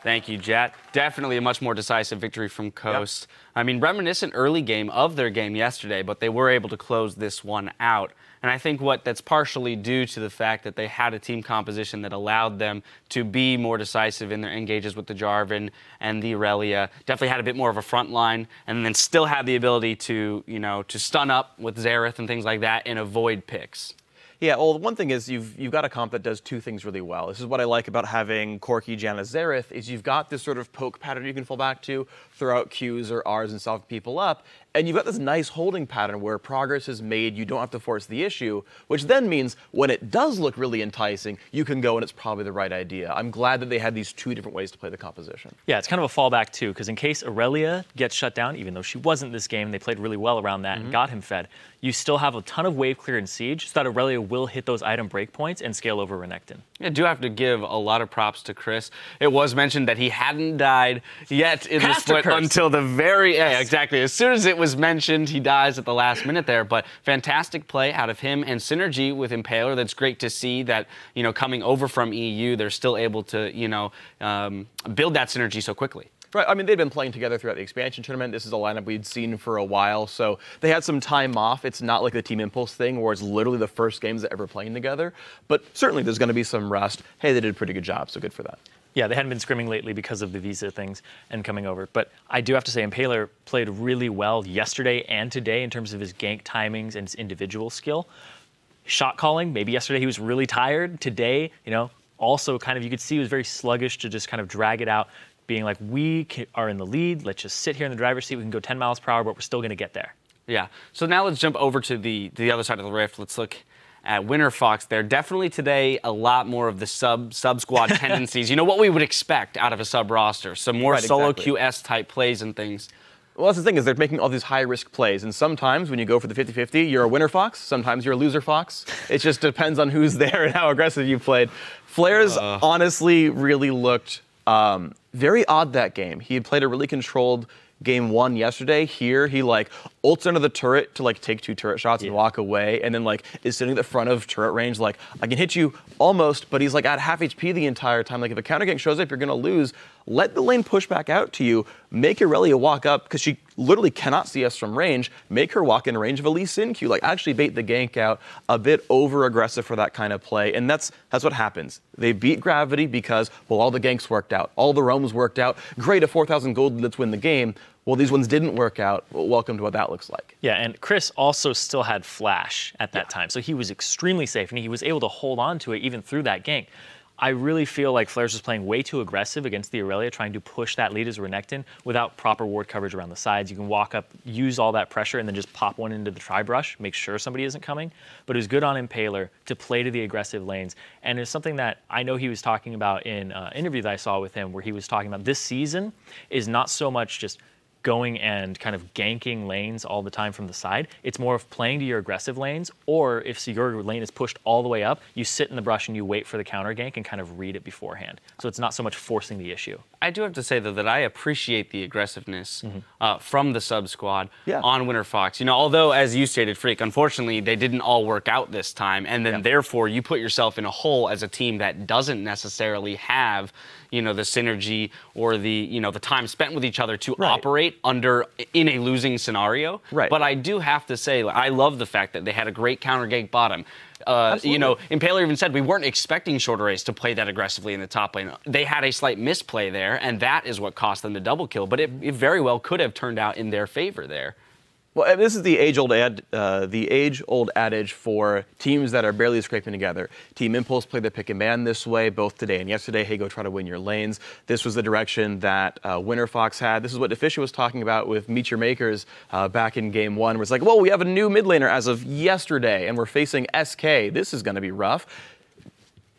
Thank you, Jet. Definitely a much more decisive victory from Coast. Yep. I mean, reminiscent early game of their game yesterday, but they were able to close this one out. And I think that's partially due to the fact that they had a team composition that allowed them to be more decisive in their engages with the Jarvan and the Aurelia. Definitely had a bit more of a front line, and then still had the ability to, to stun up with Xerath and things like that and avoid picks. Yeah, well, one thing is you've got a comp that does two things really well. This is what I like about having Corki, Janna, Xerath, is you've got this sort of poke pattern you can fall back to, throw out Qs or Rs and solve people up, and you've got this nice holding pattern where progress is made, you don't have to force the issue, which then means when it does look really enticing, you can go and it's probably the right idea. I'm glad that they had these two different ways to play the composition. Yeah, it's kind of a fallback too, because in case Aurelia gets shut down, even though she wasn't this game, they played really well around that and got him fed, you still have a ton of wave clear and siege, so that Aurelia will hit those item breakpoints and scale over Renekton. I do have to give a lot of props to Chris. It was mentioned that he hadn't died yet in the split until the very end. Exactly. As soon as it was mentioned, he dies at the last minute there. But fantastic play out of him and synergy with Impaler. That's great to see that, coming over from EU, they're still able to, build that synergy so quickly. Right, I mean, they've been playing together throughout the expansion tournament. This is a lineup we'd seen for a while, so they had some time off. It's not like the Team Impulse thing where it's literally the first games they're ever playing together, but certainly there's going to be some rust. Hey, they did a pretty good job, so good for that. Yeah, they hadn't been scrimming lately because of the visa things and coming over. But I do have to say, Impaler played really well yesterday and today in terms of his gank timings and his individual skill. Shot calling, maybe yesterday he was really tired. Today, also kind of, you could see he was very sluggish to just kind of drag it out, being like, we are in the lead, let's just sit here in the driver's seat, we can go 10 miles per hour, but we're still going to get there. Yeah, so now let's jump over to the other side of the rift. Let's look at Winterfox there. Definitely today a lot more of the sub-squad tendencies. What we would expect out of a sub-roster. Some more solo QS type plays and things. Well, that's the thing, is they're making all these high-risk plays, and sometimes when you go for the 50-50, you're a winner fox, sometimes you're a loser fox. It just depends on who's there and how aggressive you played. Flares honestly really looked very odd that game. He had played a really controlled game one yesterday. Here, he ults under the turret to take 2 turret shots and walk away, and then is sitting at the front of turret range I can hit you almost, but he's at half HP the entire time. If a counter gank shows up, you're gonna lose. Let the lane push back out to you. Make Aurelia walk up, because she literally cannot see us from range. Make her walk in range of a Lee Sin Q. Actually bait the gank out. A bit over-aggressive for that kind of play, and that's what happens. They beat Gravity because, well, all the ganks worked out. All the roams worked out. Great, a 4,000 gold, let's win the game. Well, these ones didn't work out. Well, welcome to what that looks like. Yeah, and Chris also still had Flash at that time, so he was extremely safe, and he was able to hold on to it even through that gank. I really feel like Flares was playing way too aggressive against the Aurelia, trying to push that lead as Renekton without proper ward coverage around the sides. You can walk up, use all that pressure, and then just pop one into the tri-brush, make sure somebody isn't coming. But it was good on Impaler to play to the aggressive lanes. And it's something that I know he was talking about in an interview that I saw with him, where he was talking about this season is not so much just going and kind of ganking lanes all the time from the side. It's more of playing to your aggressive lanes, or if your lane is pushed all the way up, you sit in the brush and you wait for the counter gank and kind of read it beforehand. So it's not so much forcing the issue. I do have to say, though, that I appreciate the aggressiveness from the sub-squad on Winterfox. Although, as you stated, Freak, unfortunately, they didn't all work out this time, and then therefore you put yourself in a hole as a team that doesn't necessarily have, the synergy or the time spent with each other to operate in a losing scenario. But I do have to say, I love the fact that they had a great counter gank bottom. Impaler even said we weren't expecting Shorter Ace to play that aggressively in the top lane. They had a slight misplay there, and that is what cost them the double kill. But it very well could have turned out in their favor there. Well, this is the age-old adage for teams that are barely scraping together. Team Impulse played the pick and ban this way, both today and yesterday. Hey, go try to win your lanes. This was the direction that Winterfox had. This is what Deficia was talking about with Meet Your Makers back in game one, where it's well, we have a new mid laner as of yesterday, and we're facing SK. This is going to be rough.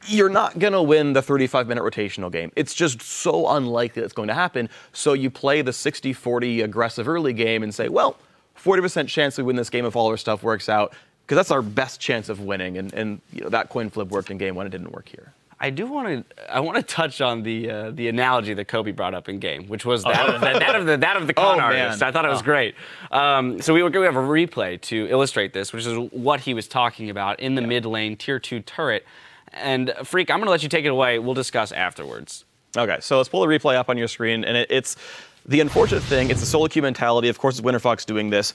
You're not going to win the 35-minute rotational game. It's just so unlikely that's going to happen. So you play the 60-40 aggressive early game and say, well, 40% chance we win this game if all our stuff works out, because that's our best chance of winning. And that coin flip worked in game one. It didn't work here. I want to touch on the analogy that Kobe brought up in game, which was that of the con artist. I thought it was great. So we have a replay to illustrate this, which is what he was talking about in the mid lane tier 2 turret. And Freak, I'm going to let you take it away. We'll discuss afterwards. Okay, so let's pull the replay up on your screen, and it's the unfortunate thing. It's the solo queue mentality. Of course, it's Winterfox doing this.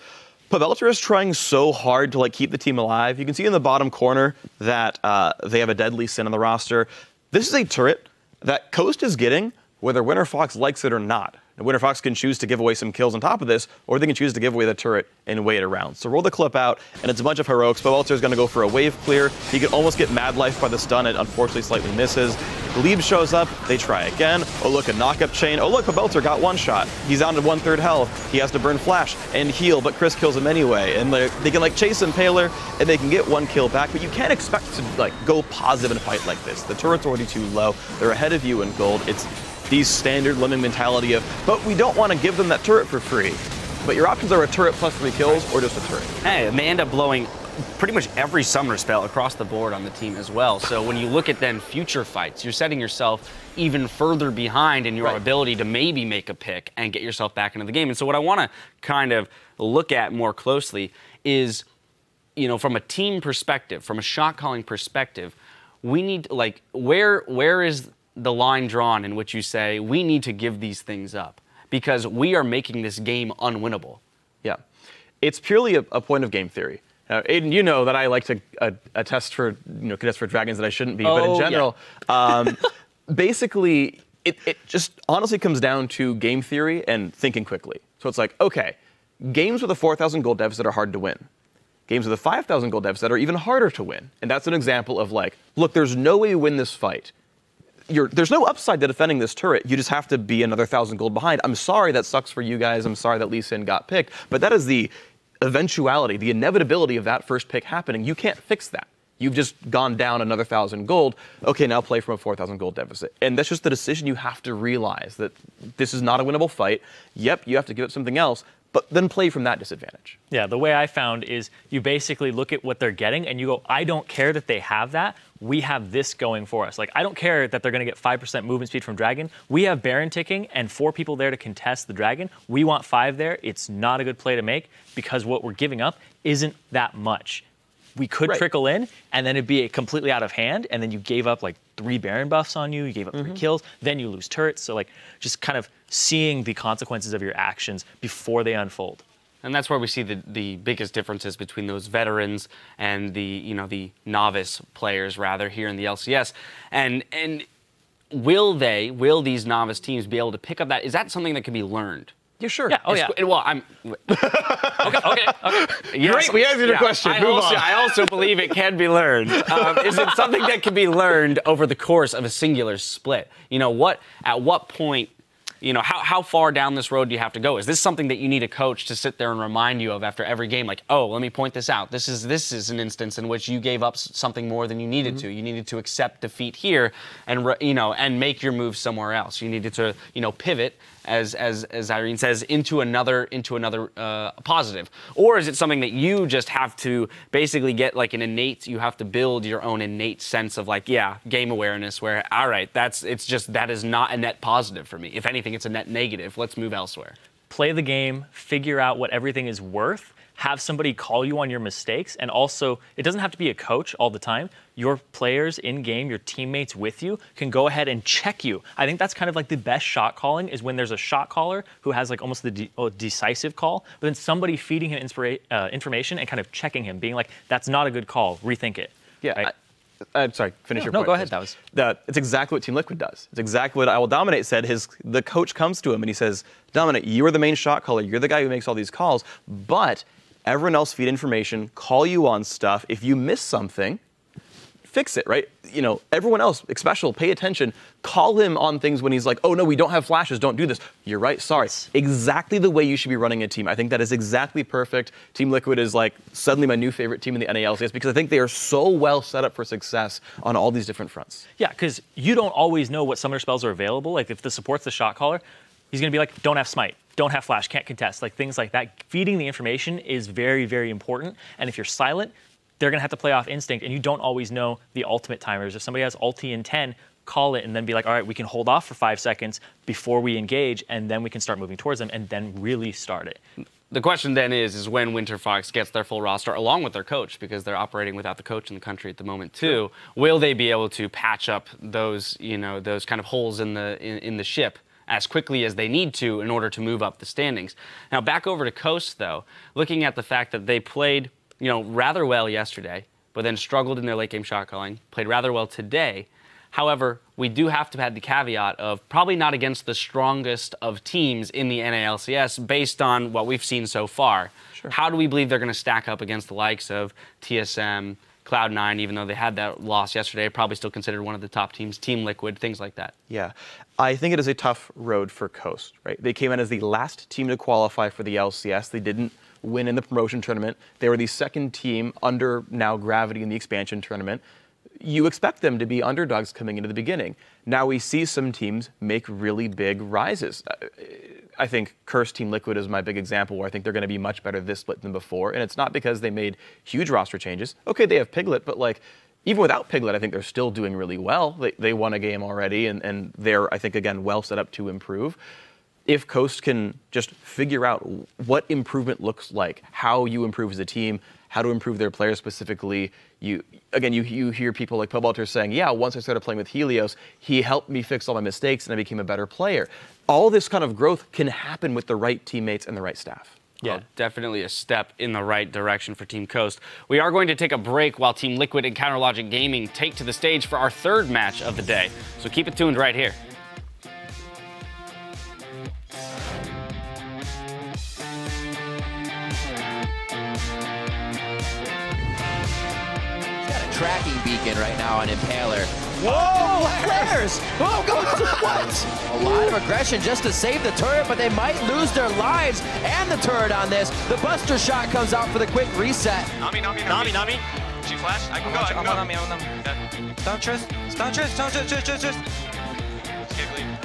Pabelter is trying so hard to keep the team alive. You can see in the bottom corner that they have a deadly sin on the roster. This is a turret that Coast is getting whether Winterfox likes it or not. And Winterfox can choose to give away some kills on top of this, or they can choose to give away the turret and wait around. So roll the clip out, and it's a bunch of heroics. Pabelter is going to go for a wave clear. He can almost get Mad Life by the stun. It unfortunately slightly misses. Glebe shows up. They try again. Oh, look, a knock-up chain. Oh, look, Pabelter got one shot. He's down to 1/3 health. He has to burn flash and heal, but Chris kills him anyway. And they can chase Impaler, and they can get one kill back. But you can't expect to go positive in a fight like this. The turret's already too low. They're ahead of you in gold. It's the standard lemming mentality of, but we don't want to give them that turret for free. But your options are a turret plus 3 kills or just a turret. Hey, they end up blowing pretty much every summoner spell across the board on the team as well. So when you look at then future fights, you're setting yourself even further behind in your ability to maybe make a pick and get yourself back into the game. And so what I want to kind of look at more closely is, from a team perspective, from a shot calling perspective, we need where is the line drawn in which you say we need to give these things up because we are making this game unwinnable. Yeah, it's purely a point of game theory. Aiden, you know that I like to contest for dragons that I shouldn't be, but in general, basically, it just honestly comes down to game theory and thinking quickly. So it's okay, games with a 4,000 gold deficit are hard to win. Games with a 5,000 gold deficit are even harder to win. And that's an example of look, there's no way you win this fight. There's no upside to defending this turret. You just have to be another 1,000 gold behind. I'm sorry that sucks for you guys. I'm sorry that Lee Sin got picked. But that is the eventuality, the inevitability of that first pick happening. You can't fix that. You've just gone down another 1,000 gold. Okay, now play from a 4,000 gold deficit. And that's just the decision you have to realize, that this is not a winnable fight. Yep, you have to give up something else, but then play from that disadvantage. Yeah, the way I found is you basically look at what they're getting and you go, I don't care that they have that. We have this going for us. I don't care that they're going to get 5% movement speed from Dragon. We have Baron ticking and 4 people there to contest the Dragon. We want 5 there. It's not a good play to make because what we're giving up isn't that much. We could trickle in, and then it'd be completely out of hand, and then you gave up 3 Baron buffs on you, gave up 3 kills, then you lose turrets. So just kind of seeing the consequences of your actions before they unfold. And that's where we see the biggest differences between those veterans and the novice players rather here in the LCS. And will these novice teams be able to pick up that? Is that something that can be learned? Yeah, sure. Yeah. Oh, yeah. Well, I'm. Okay. Yes. Great. We answered your question. I also believe it can be learned. Is it something that can be learned over the course of a singular split? At what point? How far down this road do you have to go? Is this something that you need a coach to sit there and remind you of after every game? Oh, let me point this out. This is an instance in which you gave up something more than you needed to. You needed to accept defeat here, and and make your move somewhere else. You needed to pivot, as Irene says, into another positive. Or is it something that you just have to basically get an innate? You have to build your own innate sense of game awareness. Where all right, that is not a net positive for me. If anything, it's a net negative. Let's move elsewhere. Play the game, figure out what everything is worth, have somebody call you on your mistakes, and also, it doesn't have to be a coach all the time. Your players in-game, your teammates with you, can go ahead and check you. I think that's kind of the best shot calling is when there's a shot caller who has almost the decisive call, but then somebody feeding him information and kind of checking him, being that's not a good call, rethink it. Yeah. Right? I'm sorry, finish your point. No, go ahead. It's exactly what Team Liquid does. It's exactly what I Will Dominate said. The coach comes to him and he says, Dominate, you are the main shot caller. You're the guy who makes all these calls, but everyone else feed information, call you on stuff. If you miss something, fix it, right? Everyone else, especially, pay attention. Call him on things when he's oh no, we don't have flashes, don't do this. You're right, sorry. Yes. Exactly the way you should be running a team. I think that is exactly perfect. Team Liquid is suddenly my new favorite team in the NALCS because I think they are so well set up for success on all these different fronts. Yeah, because you don't always know what summoner spells are available. If the support's the shot caller, he's going to be don't have smite, don't have flash, can't contest, things like that. Feeding the information is very, very important. And if you're silent, they're going to have to play off instinct, and you don't always know the ultimate timers. If somebody has ulti in 10, call it and then be all right, we can hold off for 5 seconds before we engage, and then we can start moving towards them and then really start it. the question then is when Winterfox gets their full roster along with their coach, because they're operating without the coach in the country at the moment too, will they be able to patch up those, those kind of holes in the ship as quickly as they need to in order to move up the standings? Now, back over to Coast, though, looking at the fact that they played, rather well yesterday, but then struggled in their late game shot calling, played rather well today. However, we do have to add the caveat of probably not against the strongest of teams in the NALCS based on what we've seen so far. Sure. How do we believe they're going to stack up against the likes of TSM, Cloud9, even though they had that loss yesterday, probably still considered one of the top teams, Team Liquid, things like that? Yeah, I think it is a tough road for Coast, right? They came in as the last team to qualify for the LCS. They didn't win in the promotion tournament. They were the second team under now Gravity in the expansion tournament. You expect them to be underdogs coming into the beginning. Now we see some teams make really big rises. I think Cursed Team Liquid is my big example where I think they're going to be much better this split than before. And it's not because they made huge roster changes. Okay, they have Piglet, but like even without Piglet, I think they're still doing really well. They won a game already, and they're, I think, again, well set up to improve. If Coast can just figure out what improvement looks like, how you improve as a team, how to improve their players specifically. You hear people like Pobalter saying, yeah, once I started playing with Helios, he helped me fix all my mistakes and I became a better player. All this kind of growth can happen with the right teammates and the right staff. Yeah, definitely a step in the right direction for Team Coast. We are going to take a break while Team Liquid and Counterlogic Gaming take to the stage for our third match of the day. So keep it tuned right here. Tracking beacon right now on Impaler. Whoa, flares! Oh, go what? A lot of aggression just to save the turret, but they might lose their lives and the turret on this. The Buster Shot comes out for the quick reset. Nami. She flash. I can go. I'm on Nami. Okay. Stun trust.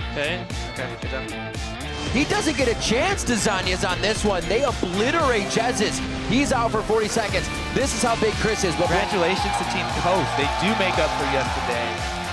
Okay, good job. He doesn't get a chance to Zanya's on this one. They obliterate Jez's. He's out for 40 seconds. This is how big Chris is. But congratulations to Team Coast. They do make up for yesterday.